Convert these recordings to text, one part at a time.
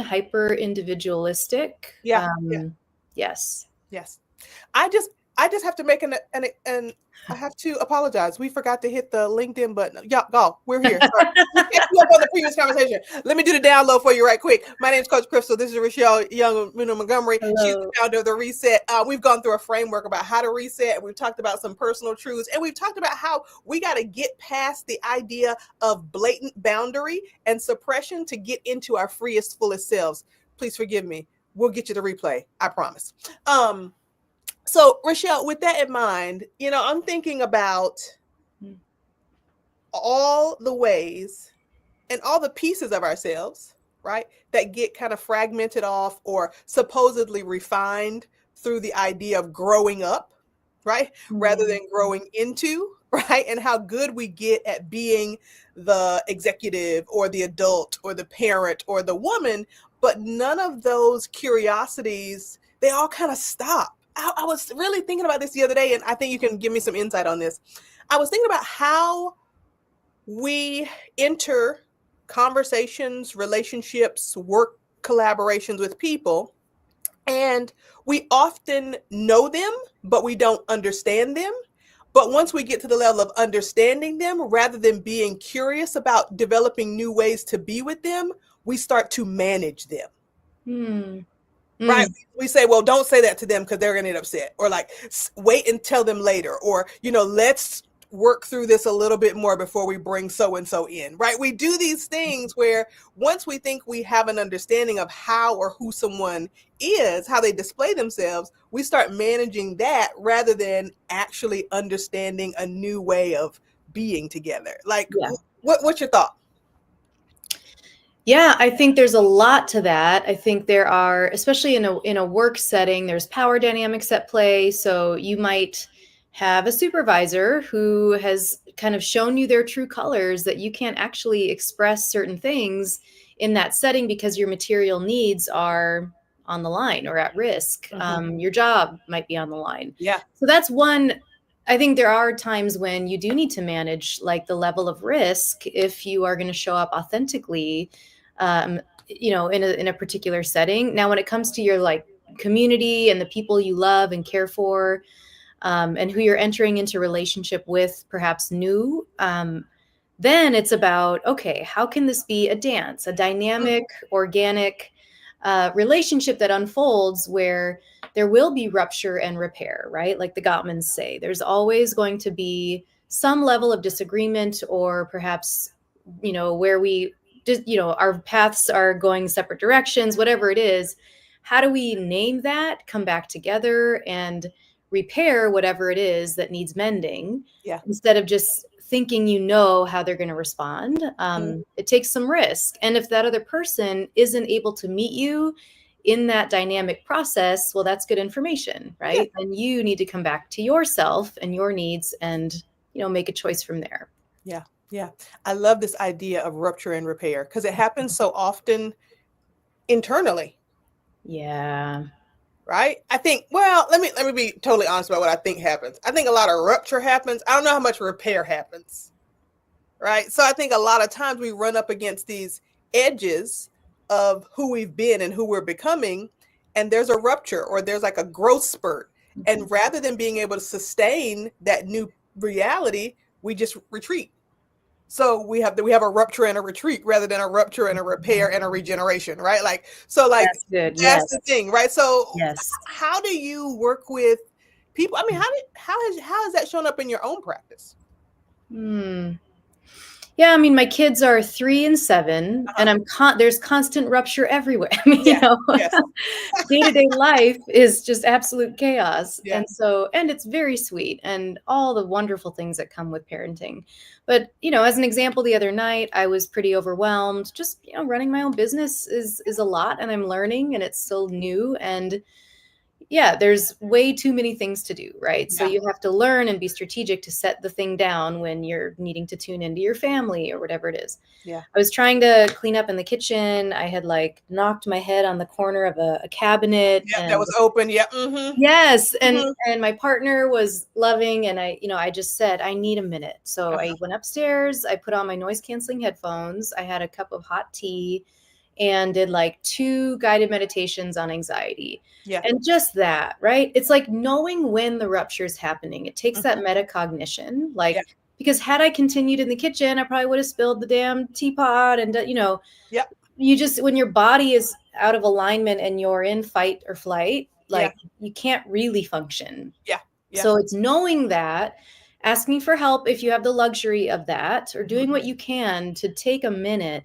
hyper individualistic. Yeah. Yeah. Yes. Yes. I just have to make an I have to apologize. We forgot to hit the LinkedIn button. Yeah, go. We're here. Sorry. We picked you up on the previous conversation. Let me do the download for you right quick. My name is Coach Crystal. This is Rochelle Younan-Montgomery. She's the Hello. founder of the Reset. We've gone through a framework about how to reset, and we've talked about some personal truths, and we've talked about how we got to get past the idea of blatant boundary and suppression to get into our freest, fullest selves. Please forgive me. We'll get you the replay. I promise. So, Rochelle, with that in mind, I'm thinking about all the ways and all the pieces of ourselves, right, that get kind of fragmented off or supposedly refined through the idea of growing up, right, rather than growing into, right, and how good we get at being the executive or the adult or the parent or the woman, but none of those curiosities, they all kind of stop. I was really thinking about this the other day, and I think you can give me some insight on this. I was thinking about how we enter conversations, relationships, work collaborations with people, and we often know them, but we don't understand them. But once we get to the level of understanding them, rather than being curious about developing new ways to be with them, we start to manage them. Right. We say, well, don't say that to them because they're going to get upset, or like, wait and tell them later, or, let's work through this a little bit more before we bring so-and-so in, right? We do these things where once we think we have an understanding of how or who someone is, how they display themselves, we start managing that rather than actually understanding a new way of being together. Like, what's your thought? Yeah, I think there's a lot to that. I think there are, especially in a work setting, there's power dynamics at play. So you might have a supervisor who has kind of shown you their true colors, that you can't actually express certain things in that setting because your material needs are on the line or at risk. Your job might be on the line. Yeah. So that's one. I think there are times when you do need to manage like the level of risk if you are going to show up authentically, in a particular setting. Now, when it comes to your like community and the people you love and care for, and who you're entering into relationship with, perhaps new, then it's about, okay, how can this be a dance, a dynamic, organic relationship that unfolds where there will be rupture and repair, right? Like the Gottmans say, there's always going to be some level of disagreement, or perhaps, where we just, our paths are going separate directions, whatever it is. How do we name that, come back together, and repair whatever it is that needs mending, instead of just thinking how they're going to respond? It takes some risk. And if that other person isn't able to meet you in that dynamic process, well, that's good information, right? And you need to come back to yourself and your needs and, make a choice from there. Yeah. Yeah. I love this idea of rupture and repair because it happens so often internally. Yeah. Right. I think, well, let me be totally honest about what I think happens. I think a lot of rupture happens. I don't know how much repair happens. Right. So I think a lot of times we run up against these edges of who we've been and who we're becoming. And there's a rupture, or there's like a growth spurt. And rather than being able to sustain that new reality, we just retreat. So we have a rupture and a retreat rather than a rupture and a repair and a regeneration, right? Like, so like, that's the thing, right? So how do you work with people? I mean, how has that shown up in your own practice? Yeah, I mean, my kids are 3 and 7, and there's constant rupture everywhere. I mean, day-to-day life is just absolute chaos. And it's very sweet, and all the wonderful things that come with parenting. But, as an example, the other night, I was pretty overwhelmed. Just, running my own business is a lot, and I'm learning, and it's still new. And yeah, there's way too many things to do, right? So you have to learn and be strategic to set the thing down when you're needing to tune into your family or whatever it is. Yeah. I was trying to clean up in the kitchen. I had like knocked my head on the corner of a cabinet. Yeah, that was open. Yeah. Yes. And my partner was loving. And I just said, I need a minute. So I went upstairs. I put on my noise canceling headphones. I had a cup of hot tea. and did like 2 guided meditations on anxiety. Yeah. And just that, right? It's like knowing when the rupture is happening. It takes that metacognition, Yeah. like, because had I continued in the kitchen, I probably would have spilled the damn teapot. And, Yep. you just, when your body is out of alignment and you're in fight or flight, Yeah. like, you can't really function. Yeah. Yeah. So it's knowing that, asking for help if you have the luxury of that, or doing what you can to take a minute,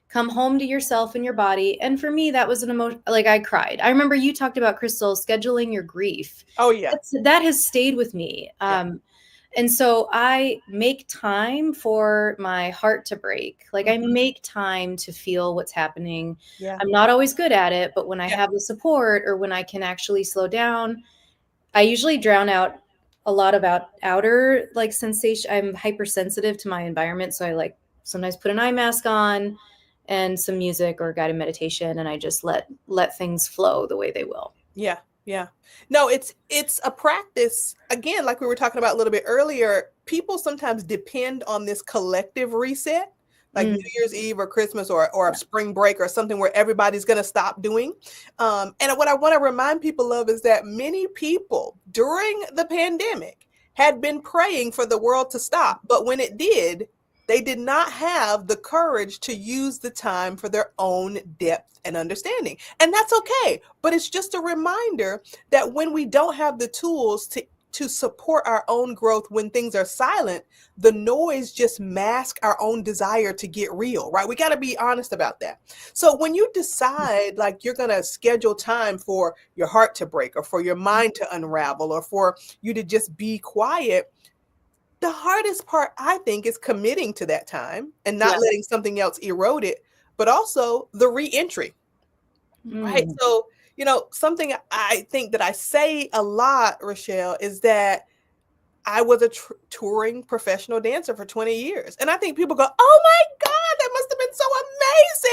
come home to yourself and your body. And for me, that was an emotion. Like, I cried. I remember you talked about, Crystal, scheduling your grief. Oh yeah. That has stayed with me. Yeah. And so I make time for my heart to break. Like, I make time to feel what's happening. Yeah. I'm not always good at it, but when I Yeah. have the support, or when I can actually slow down, I usually drown out a lot about outer, like, sensation. I'm hypersensitive to my environment. So I, like, sometimes put an eye mask on and some music or guided meditation, and I just let things flow the way they will. Yeah. Yeah. No, it's a practice. Again, like we were talking about a little bit earlier, people sometimes depend on this collective reset, like New Year's Eve or Christmas or a spring break or something where everybody's going to stop doing. And what I want to remind people of is that many people during the pandemic had been praying for the world to stop. But when it did, they did not have the courage to use the time for their own depth and understanding. And that's okay. But it's just a reminder that when we don't have the tools to support our own growth when things are silent, the noise just masks our own desire to get real, right? We got to be honest about that. So when you decide, like, you're going to schedule time for your heart to break, or for your mind to unravel, or for you to just be quiet, the hardest part, I think, is committing to that time and not letting something else erode it, but also the re-entry, right? So, something I think that I say a lot, Rochelle, is that I was a touring professional dancer for 20 years. And I think people go, oh my God, that must have been so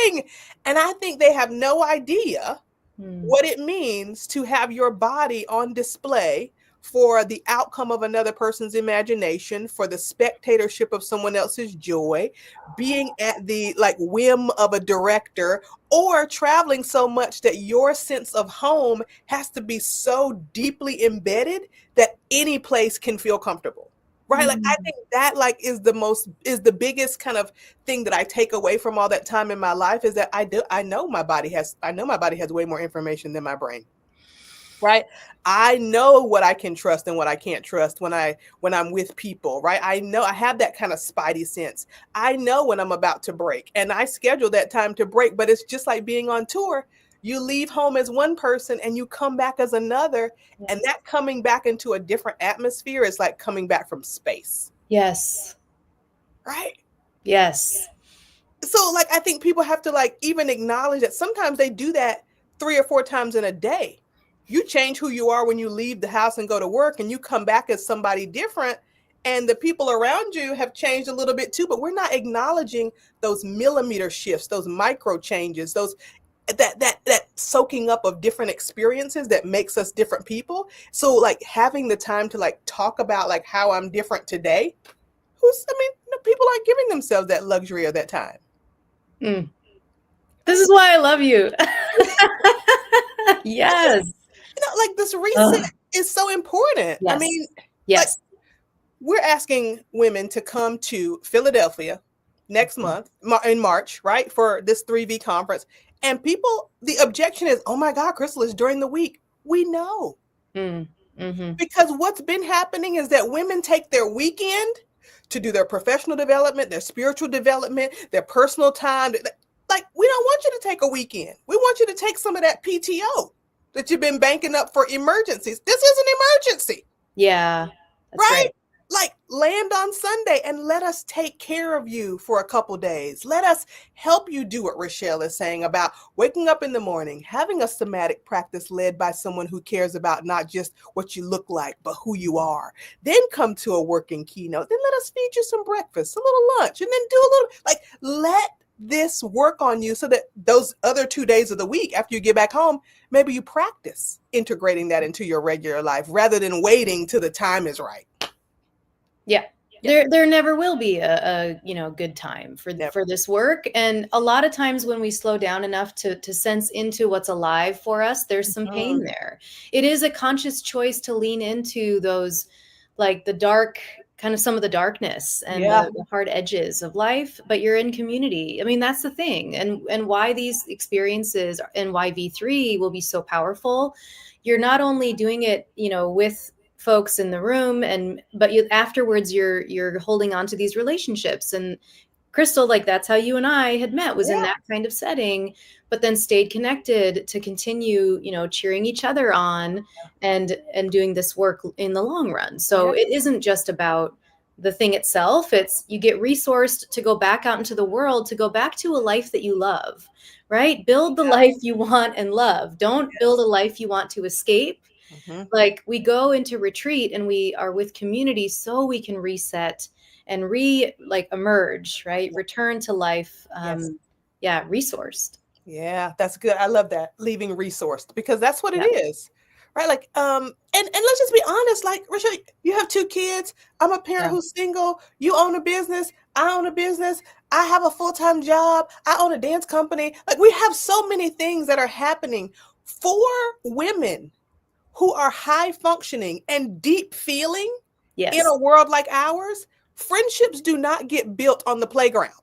amazing. And I think they have no idea what it means to have your body on display for the outcome of another person's imagination, for the spectatorship of someone else's joy, being at the whim of a director, or traveling so much that your sense of home has to be so deeply embedded that any place can feel comfortable. Right. Like, I think that is the biggest kind of thing that I take away from all that time in my life, is that I know my body has way more information than my brain. Right. I know what I can trust and what I can't trust when I'm with people. Right. I know I have that kind of spidey sense. I know when I'm about to break, and I schedule that time to break. But it's just like being on tour. You leave home as one person and you come back as another. Yes. And that coming back into a different atmosphere is like coming back from space. Yes. Right. Yes. So I think people have to even acknowledge that sometimes they do that 3 or 4 times in a day. You change who you are when you leave the house and go to work, and you come back as somebody different, and the people around you have changed a little bit too, but we're not acknowledging those millimeter shifts, those micro changes, those that soaking up of different experiences that makes us different people. So having the time to talk about how I'm different today, people aren't giving themselves that luxury or that time. This is why I love you. Yes. This reset is so important. Yes. I mean, yes. We're asking women to come to Philadelphia next month in March, right, for this 3V conference. And the objection is, oh my God, Crystal, is during the week. We know. Because what's been happening is that women take their weekend to do their professional development, their spiritual development, their personal time. We don't want you to take a weekend. We want you to take some of that PTO that you've been banking up for emergencies. This is an emergency. Yeah. That's right. Land on Sunday and let us take care of you for a couple days. Let us help you do what Rochelle is saying about waking up in the morning, having a somatic practice led by someone who cares about not just what you look like, but who you are. Then come to a working keynote. Then let us feed you some breakfast, a little lunch, and then do a little, let this work on you so that those other 2 days of the week after you get back home, maybe you practice integrating that into your regular life rather than waiting till the time is right. Yeah. Yeah. There never will be good time Never. for this work. And a lot of times when we slow down enough to sense into what's alive for us, there's some pain Mhm. there. It is a conscious choice to lean into those, like the dark, kind of some of the darkness and Yeah. the hard edges of life, but you're in community. I mean, that's the thing. And why these experiences and why V3 will be so powerful. You're not only doing it, with folks in the room, but afterwards you're holding on to these relationships. And Crystal, like that's how you and I had met, was in Yeah. that kind of setting, but then stayed connected to continue, cheering each other on and doing this work in the long run. So it Yes. isn't just about the thing itself. It's you get resourced to go back out into the world, to go back to a life that you love, right? Build the Yeah. life you want and love. Don't build a Yes. life you want to escape. Mhm. Like we go into retreat and we are with community so we can reset and like emerge, right? Yeah. Return to life. Yes. Yeah, resourced. Yeah, that's good. I love that. Leaving resourced, because that's what it Yeah. is. Right? Like, and let's just be honest, like, Rochelle, you have 2 kids. I'm a parent Yeah. who's single. You own a business. I own a business. I have a full-time job. I own a dance company. Like, we have so many things that are happening for women who are high functioning and deep feeling in Yes, a world like ours. Friendships do not get built on the playground.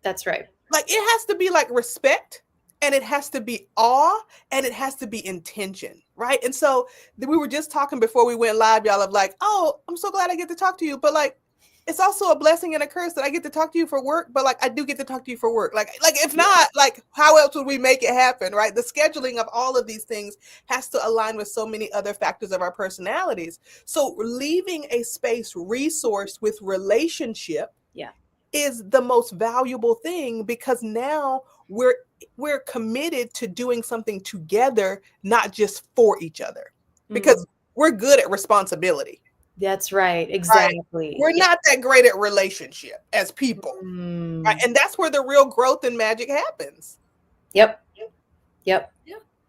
that's right. Like, it has to be like respect, and it has to be awe, and it has to be intention, right? And so we were just talking before we went live, y'all, of like, oh, I'm so glad I get to talk to you, but like, it's also a blessing and a curse that I get to talk to you for work, but like, I do get to talk to you for work. Like if Yeah. not, like, how else would we make it happen, right? The scheduling of all of these things has to align with so many other factors of our personalities. So leaving a space resourced with relationship Yeah. is the most valuable thing, because now we're committed to doing something together, not just for each other, Mm, because we're good at responsibility, that's right. right? Exactly. We're Yeah. not that great at relationship as people, right? Mm, And that's where the real growth and magic happens. yep. Yep.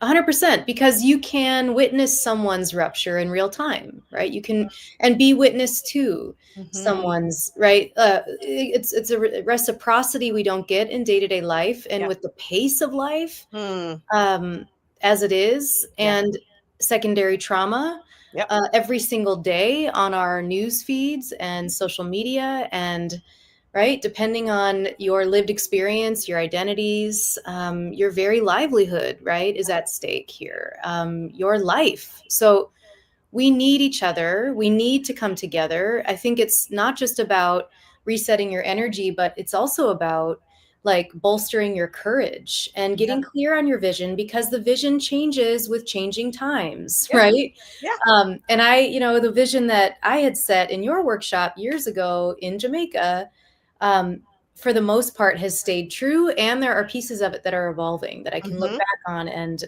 100%, because you can witness someone's rupture in real time, right? You can, and be witness to Mm-hmm. someone's, right? It's a reciprocity we don't get in day-to-day life, and Yeah. with the pace of life, Mm. um, as it is, Yeah. and secondary trauma Yep. every single day on our news feeds and social media, and right, depending on your lived experience, your identities, your very livelihood, right, is at stake here, your life. So we need each other. We need to come together. I think it's not just about resetting your energy, but it's also about like bolstering your courage and Yeah. getting clear on your vision, because the vision changes with changing times, Yeah. right? Yeah. And the vision that I had set in your workshop years ago in Jamaica, um, for the most part, has stayed true. And there are pieces of it that are evolving that I can look Mm-hmm. back on. And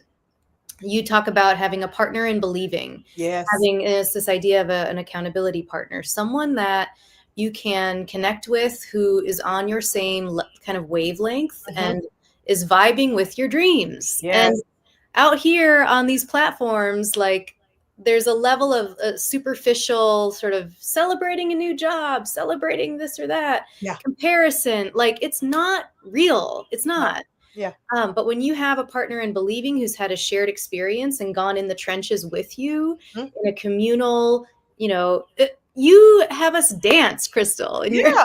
you talk about having a partner in believing, Yes. having this idea of an accountability partner, someone that you can connect with, who is on your same kind of wavelength Mm-hmm. and is vibing with your dreams. And Yes. out here on these platforms, like there's a level of superficial sort of celebrating a new job, celebrating this or that, Yeah. comparison. Like it's not real. It's No. not. Yeah. But when you have a partner in believing who's had a shared experience and gone in the trenches with you Mhm. in a communal, you have us dance, Crystal, and Yeah.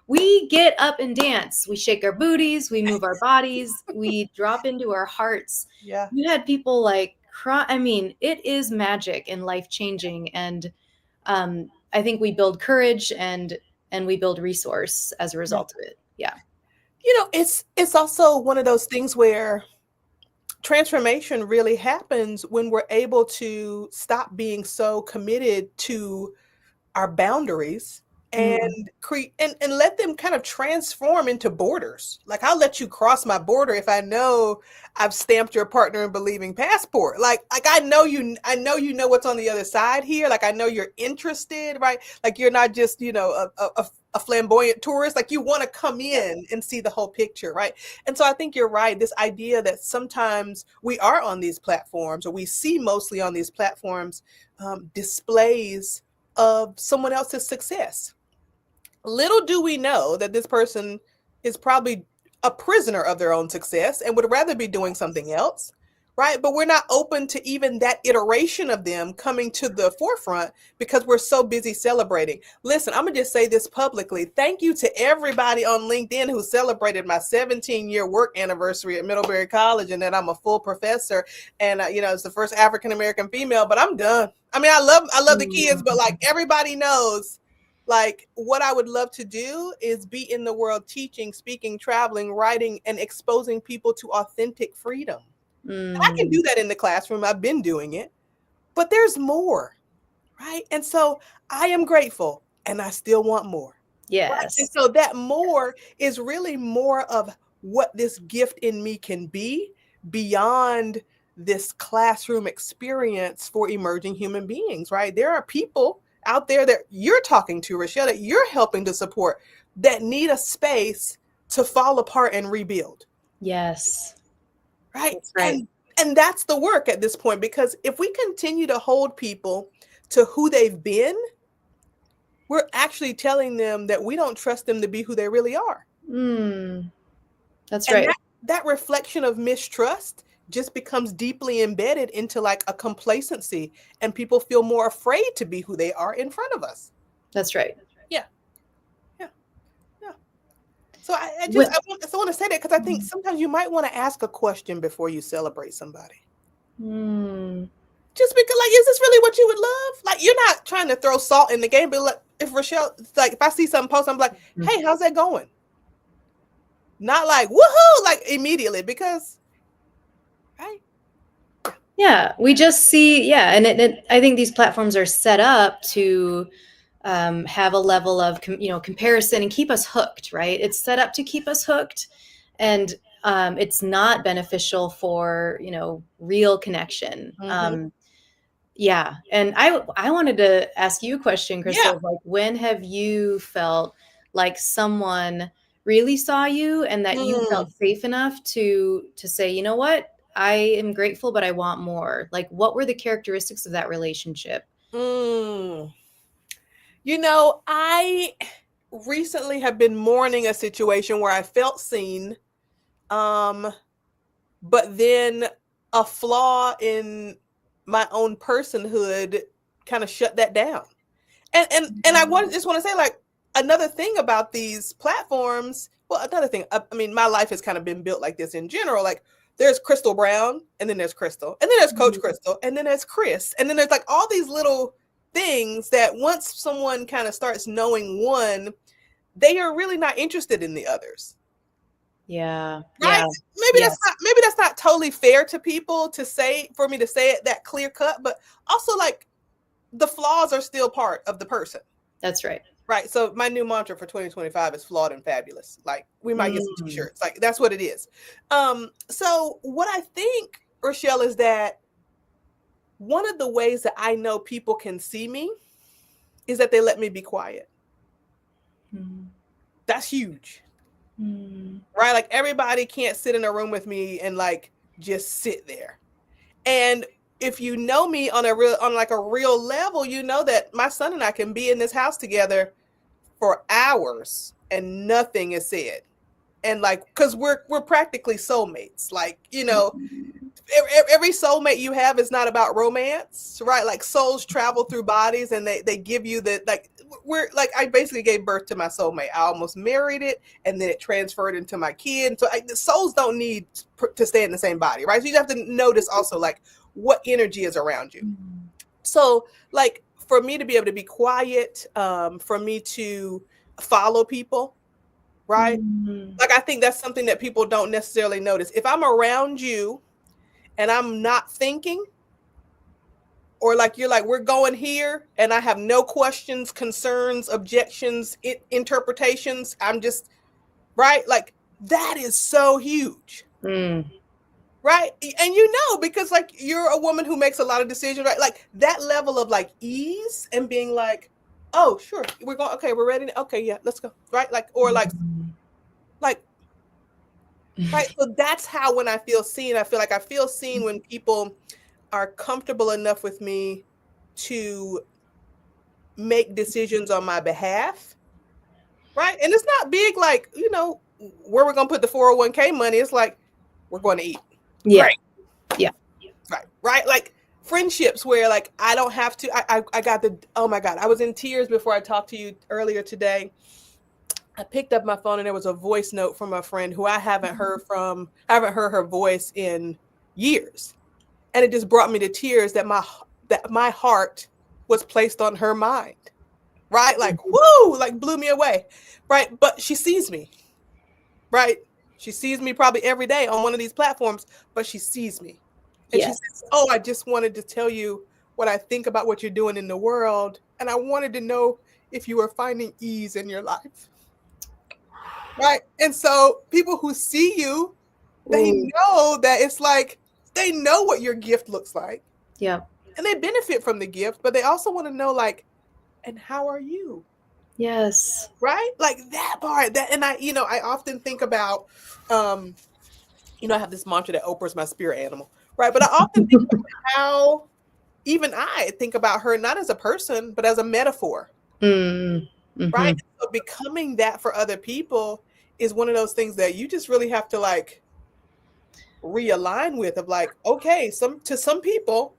we get up and dance. We shake our booties, we move our bodies, we drop into our hearts. Yeah. You had people like cry. I mean, it is magic and life changing, and I think we build courage and we build resource as a Yeah. result of it. Yeah. It's also one of those things where transformation really happens when we're able to stop being so committed to our boundaries Mm, and create and let them kind of transform into borders. Like, I'll let you cross my border if I know I've stamped your partner in believing passport. Like I know you know what's on the other side here. Like, I know you're interested, right? Like, you're not just, a flamboyant tourist. Like, you want to come yeah. in and see the whole picture, right? And so I think you're right. This idea that sometimes we are on these platforms, or we see mostly on these platforms, displays of someone else's success, Little do we know that this person is probably a prisoner of their own success and would rather be doing something else, right? But we're not open to even that iteration of them coming to the forefront because we're so busy celebrating. Listen, I'm going to just say this publicly. Thank you to everybody on LinkedIn who celebrated my 17-year work anniversary at Middlebury College, and that I'm a full professor, and it's the first African American female, but I'm done. I mean, I love the kids, but like everybody knows, like what I would love to do is be in the world teaching, speaking, traveling, writing, and exposing people to authentic freedom. And I can do that in the classroom. I've been doing it, but there's more, right? And so I am grateful and I still want more. Right. And Yes. so that more is really more of what this gift in me can be beyond this classroom experience for emerging human beings, right? There are people out there that you're talking to, Rochelle, that you're helping to support, that need a space to fall apart and rebuild. Yes. Right. That's right. And that's the work at this point, because if we continue to hold people to who they've been, we're actually telling them that we don't trust them to be who they really are. That's And right. that reflection of mistrust just becomes deeply embedded into like a complacency, and people feel more afraid to be who they are in front of us. That's right. Yeah. Yeah. Yeah. So I What, want to say that because I think sometimes you might want to ask a question before you celebrate somebody. Just because, like, is this really what you would love? Like, you're not trying to throw salt in the game, but like, if Rochelle, like, if I see something post, I'm like, hey, how's that going? Not like, woohoo, like immediately, because, right? yeah, we just see, yeah, and I think these platforms are set up to have a level of comparison and keep us hooked, right? It's set up to keep us hooked, and it's not beneficial for real connection. Mm-hmm. Yeah, and I wanted to ask you a question, Yeah. Crystal. Like, when have you felt like someone really saw you and that you Mm. felt safe enough to say, you know what, I am grateful, but I want more? Like, what were the characteristics of that relationship? Mm. I recently have been mourning a situation where I felt seen, but then a flaw in my own personhood kind of shut that down. And I just want to say, like, another thing about these platforms. Well, another thing. I mean, my life has kind of been built like this in general. Like, there's Crystal Brown, and then there's Crystal, and then there's Coach Crystal, and then there's Chris, and then there's like all these little things that once someone kind of starts knowing one, they are really not interested in the others. Yeah, Right? yeah, Maybe that's not totally fair to people to say, for me to say it that clear cut, but also like the flaws are still part of the person. that's right. Right. So my new mantra for 2025 is flawed and fabulous. Like, we might get some t-shirts. Like, that's what it is. So what I think, Rochelle, is that one of the ways that I know people can see me is that they let me be quiet. That's huge. Right? Like, everybody can't sit in a room with me and like just sit there. And if you know me on a real level, you know that my son and I can be in this house together for hours and nothing is said. And like, because we're practically soulmates. Like, every soulmate you have is not about romance, right? Like, souls travel through bodies, and they give you the, like, we're like, I basically gave birth to my soulmate. I almost married it, and then it transferred into my kid. So the souls don't need to stay in the same body, right? So you have to notice also like what energy is around you. So like, for me to be able to be quiet, for me to follow people, right? Like, I think that's something that people don't necessarily notice. If I'm around you and I'm not thinking, or like you're like, we're going here, and I have no questions, concerns, objections, interpretations, I'm just, right? Like, that is so huge. Right. And because like, you're a woman who makes a lot of decisions, right? Like, that level of like ease and being like, oh, sure, we're going, okay, we're ready. Okay, yeah, let's go. Right. Like, or like, right. So that's how, when I feel seen, I feel seen when people are comfortable enough with me to make decisions on my behalf, right? And it's not big like, where we're going to put the 401k money. It's like, we're going to eat. Yeah. Great. Yeah. Right. Right. Like friendships where like I don't have to, I got oh my God, I was in tears before I talked to you earlier today. I picked up my phone and there was a voice note from a friend who I haven't heard from. I haven't heard her voice in years. And it just brought me to tears that my heart was placed on her mind. Right? Like, woo, like blew me away. Right? But she sees me. Right? She sees me probably every day on one of these platforms, but she sees me. And she Yes. says, "Oh, I just wanted to tell you what I think about what you're doing in the world. And I wanted to know if you were finding ease in your life." Right. And so people who see you, they Ooh. know that it's like they know what your gift looks like Yeah. and they benefit from the gift, but they also want to know, like, and how are you? Yes. Right. Like that part that, and I often think about, I have this mantra that Oprah's my spirit animal. Right. But I often think about how even I think about her, not as a person, but as a metaphor. Mm. Right. Mm-hmm. So becoming that for other people is one of those things that you just really have to like realign with, of like, okay, to some people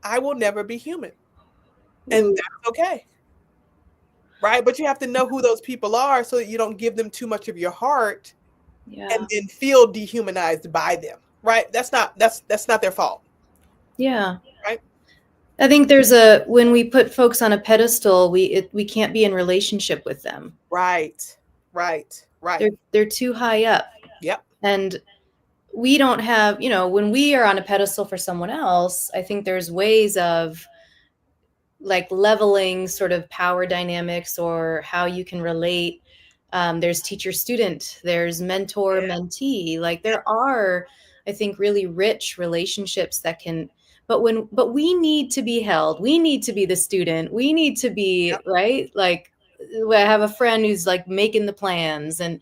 I will never be human, and Ooh. that's okay. Right. But you have to know who those people are so that you don't give them too much of your heart and Yeah. then feel dehumanized by them. Right. That's not their fault. Yeah. Right. I think when we put folks on a pedestal, we can't be in relationship with them. Right. Right. They're Right. they're too high up. Yep. And we don't have, when we are on a pedestal for someone else, I think there's ways of like leveling sort of power dynamics or how you can relate. There's teacher student, there's mentor Yeah. mentee. Like there are, I think, really rich relationships that can. But we need to be held. We need to be the student. We need to be Yep. right. Like I have a friend who's like making the plans, and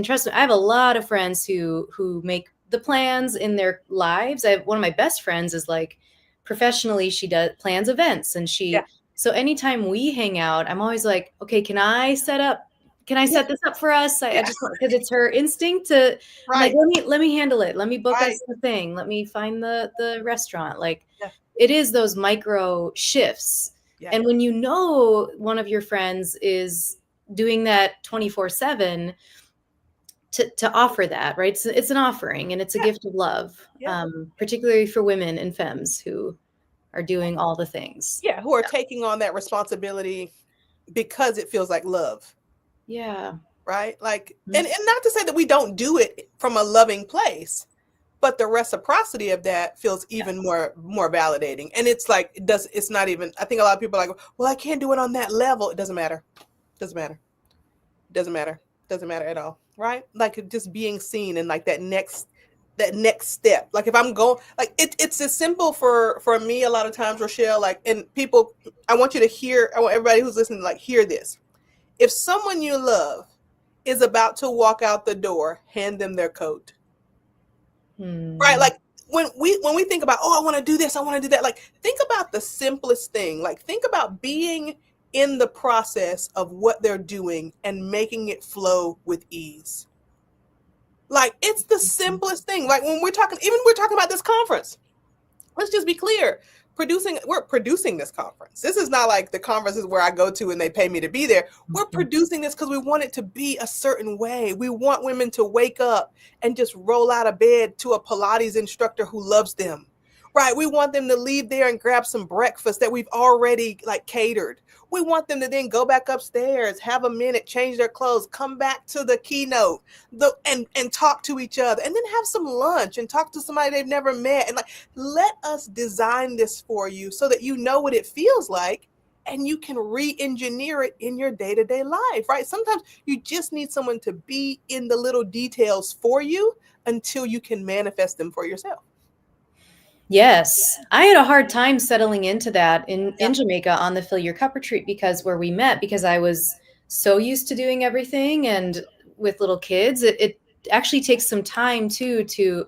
trust me, I have a lot of friends who make the plans in their lives. I have one of my best friends is like professionally she does plans events, and Yeah. so anytime we hang out, I'm always like, okay, can I Yeah. set this up for us? I Yeah. just because it's her instinct to. I'm like, Right. let me handle it. Let me book Right. us the thing. Let me find the restaurant. Like Yeah. it is those micro shifts. Yeah. And when you know one of your friends is doing that 24/7, to offer that, right? It's an offering and it's a Yeah. gift of love, Yeah. particularly for women and femmes who are doing all the things. Yeah. Who are taking on that responsibility because it feels like love. Yeah. Right. Like, Mhm. and not to say that we don't do it from a loving place, but the reciprocity of that feels Yeah. even more validating. And it's like it's not even, I think a lot of people are like, well, I can't do it on that level. It doesn't matter. Doesn't matter. Doesn't matter. Doesn't matter at all. Right. Like just being seen and like that next step. Like if I'm going, like it's as simple for me a lot of times, Rochelle, like, and people, I want you to hear, I want everybody who's listening to like hear this. If someone you love is about to walk out the door, hand them their coat. Right? Hmm. Like when we think about, oh, I want to do this, I want to do that, like think about the simplest thing. Like think about being in the process of what they're doing and making it flow with ease. Like it's the simplest thing. Like when we're talking about this conference. Let's just be clear. We're producing this conference. This is not like the conferences where I go to and they pay me to be there. We're Mhm. producing this because we want it to be a certain way. We want women to wake up and just roll out of bed to a Pilates instructor who loves them. Right? We want them to leave there and grab some breakfast that we've already like catered. We want them to then go back upstairs, have a minute, change their clothes, come back to the keynote, and talk to each other, and then have some lunch and talk to somebody they've never met. And like, let us design this for you so that you know what it feels like and you can re-engineer it in your day-to-day life, right? Sometimes you just need someone to be in the little details for you until you can manifest them for yourself. Yes, I had a hard time settling into that Yeah. in Jamaica on the Fill Your Cup retreat because where we met, because I was so used to doing everything and with little kids, it actually takes some time too to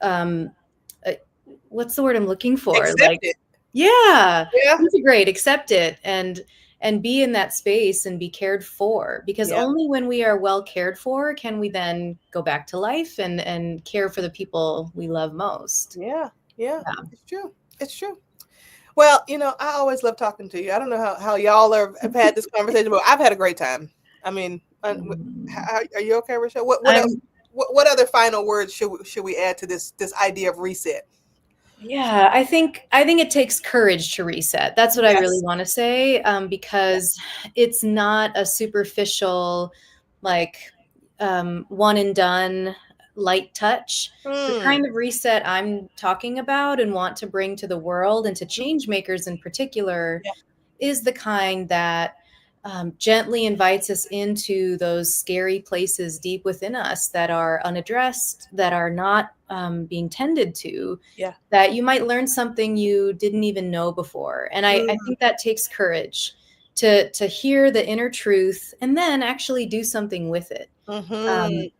um, uh, what's the word I'm looking for? Accept Like, it. yeah, Yeah. integrate, accept it, and and be in that space and be cared for, because Yeah. only when we are well cared for can we then go back to life and care for the people we love most. Yeah. Yeah. Yeah. It's true. It's true. Well, I always love talking to you. I don't know how y'all have had this conversation, but I've had a great time. I mean, Mm. are you okay, Rochelle? What else? I'm What other final words should we add to this idea of reset? Yeah, I think it takes courage to reset. That's what I really Yes. want to say, Yeah. because it's not a superficial, like, one and done light touch. The Mm. kind of reset I'm talking about and want to bring to the world and to Mhm. change makers in particular Yeah. is the kind that gently invites us into those scary places deep within us that are unaddressed, that are not being tended to, Yeah. that you might learn something you didn't even know before. And I Mm. think that takes courage to hear the inner truth and then actually do something with it. Mhm. Um,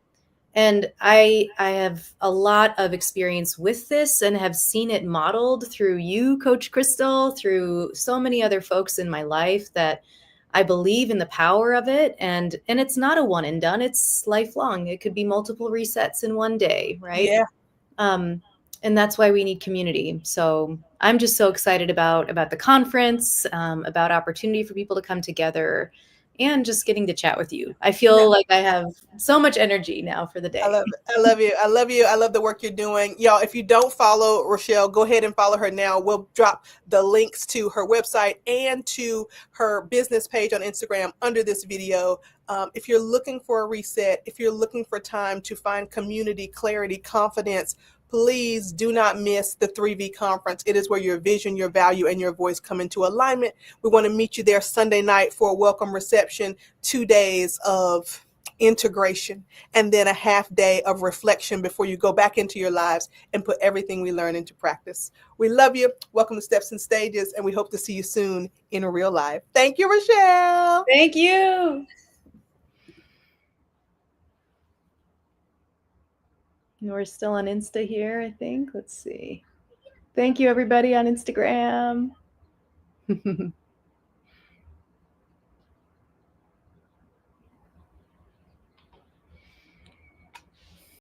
and I have a lot of experience with this and have seen it modeled through you, Coach Crystal, through so many other folks in my life, that I believe in the power of it. And it's not a one and done, it's lifelong. It could be multiple resets in one day, right? Yeah. Um, and that's why we need community. So I'm just so excited about the conference, about opportunity for people to come together, and just getting to chat with you. I No. feel like I have so much energy now for the I day. love it. I love you. I love you. I love the work you're doing. Y'all, if you don't follow Rochelle, go ahead and follow her now. We'll drop the links to her website and to her business page on Instagram under this video. If you're looking for a reset, if you're looking for time to find community, clarity, confidence, please do not miss the 3V conference. It is where your vision, your value, and your voice come into alignment. We want to meet you there Sunday night for a welcome reception, 2 days of integration, and then a half day of reflection before you go back into your lives and put everything we learn into practice. We love you. Welcome to Steps and Stages, and we hope to see you soon in a real life. Thank you, Rochelle. Thank you. We're still on Insta here, I think. Let's see. Thank you, everybody on Instagram.